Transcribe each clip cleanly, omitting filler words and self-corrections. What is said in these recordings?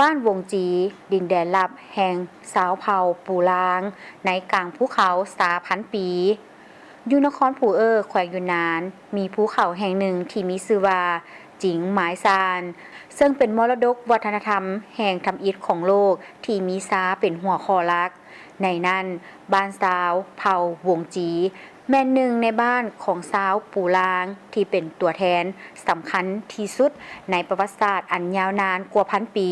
บ้านวงจีดินแดนลับแห่งสาวเผ่าปูลางในกลางภูเขาสาพันปีอยู่นครผู่แขวงยูนนานมีภูเขาแห่งหนึ่งที่มีชื่อว่าจิงหมายซานซึ่งเป็นมรดกวัฒนธรรมแห่งทำอิฐของโลกที่มีซาเป็นหัวข้อหลักในนั้นบ้านสาวเผ่าวงจีแม่นหนึ่งในบ้านของสาวปูลางที่เป็นตัวแทนสำคัญที่สุดในประวัติศาสตร์อันยาวนานกว่าพันปี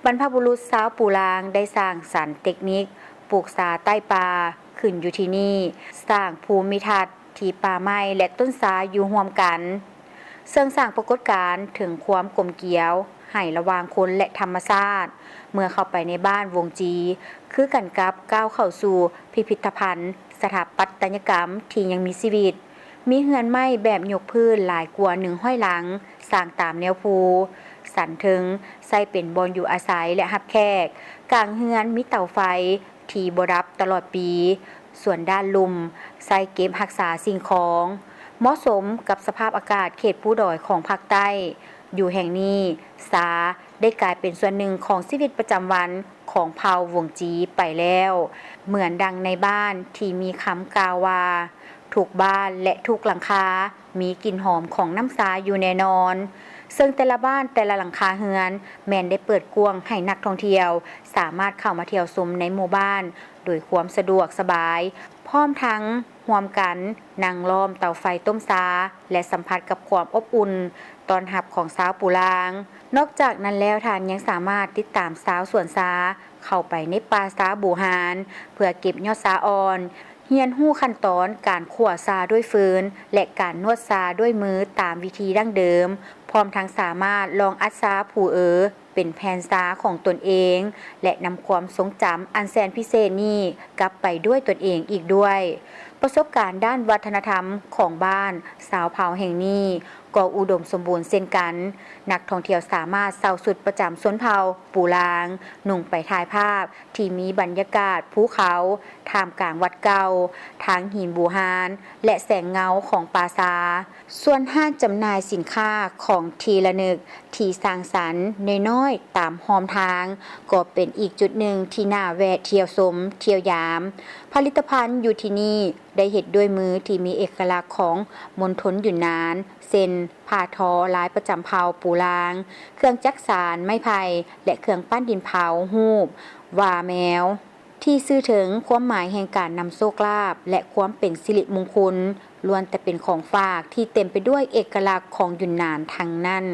บรรพบุรุษสาวปูลางได้สร้างสรรค์เทคนิคปลูกสาใต้ป่าขึ้นอยู่ที่นี่สร้างภูมิทัศน์ที่ป่าไม้และต้นสาอยู่ร่วมกันเสริมสร้างปรากฏการณ์ถึงความกลมเกลียวให้ระหว่างคนและธรรมชาติเมื่อเข้าไปในบ้านวงจีคือกันกับก้าวเข้าสู่พิพิธภัณฑ์สถาปัตยกรรมที่ยังมีชีวิตมีเฮือนไม้แบบยกพื้นหลายกว่า100หลังสร้างตามแนวภูสันถึงใส่เป็นบอนอยู่อาศัยและรับแขกกลางเฮือนมีเตาไฟที่บ่ดับตลอดปีส่วนด้านลุ่มใส่เก็บรักษาสิ่งของเหมาะสมกับสภาพอากาศเขตภูดอยของภาคใต้อยู่แห่งนี้สาได้กลายเป็นส่วนหนึ่งของชีวิตประจำวันของเผ่าวงจีไปแล้วเหมือนดังในบ้านที่มีคำกล่าวว่าทุกบ้านและทุกหลังคามีกลิ่นหอมของน้ำสาอยู่แน่นอนซึ่งแต่ละบ้านแต่ละหลังคาเฮือนแม่นได้เปิดกว้างให้นักท่องเที่ยวสามารถเข้ามาเที่ยวชมในหมู่บ้านโดยความสะดวกสบายพร้อมทั้งร่วมกันนั่งล้อมเตาไฟต้มซาและสัมผัสกับความอบอุ่นตอนรับของสาวปูลางนอกจากนั้นแล้วท่านยังสามารถติดตามสาวสวนซาเข้าไปในป่าซาบูฮานเพื่อเก็บยอดซาอ่อนเรียนรู้ขั้นตอนการคั่วซาด้วยฟืนและการนวดซาด้วยมือตามวิธีดั้งเดิมพร้อมทั้งสามารถลองอัดซาผู้เป็นแผนซาของตนเองและนำความทรงจำอันแสนพิเศษนี้กลับไปด้วยตนเองอีกด้วยประสบการณ์ด้านวัฒนธรรมของบ้านสาวเผ่าแห่งนี้ก็อุดมสมบูรณ์เช่นกันนักท่องเที่ยวสามารถเซาสุดประจำชนเผ่าปูลางนุ่งไปถ่ายภาพที่มีบรรยากาศภูเขาท่ามกลางวัดเก่าทางหินบูฮานและแสงเงาของปราสาทส่วนห้างจำหน่ายสินค้าของทีละนึกที่สร้างสรรค์น้อยๆตามหอมทางก็เป็นอีกจุดหนึ่งที่น่าแวะเที่ยวชมเที่ยวยามผลิตภัณฑ์อยู่ที่นี่ได้เฮ็ดด้วยมือที่มีเอกลักษณ์ของมณฑลอยู่นานเส้นผ้าทอลายประจำเผ่าปูลางเครื่องจักสานไม้ไผ่และเครื่องปั้นดินเผาฮูบว่าแมวที่สื่อถึงความหมายแห่งการนำโชคลาภและความเป็นสิริมงคลล้วนแต่เป็นของฝากที่เต็มไปด้วยเอกลักษณ์ของยูนนานทั้งนั้น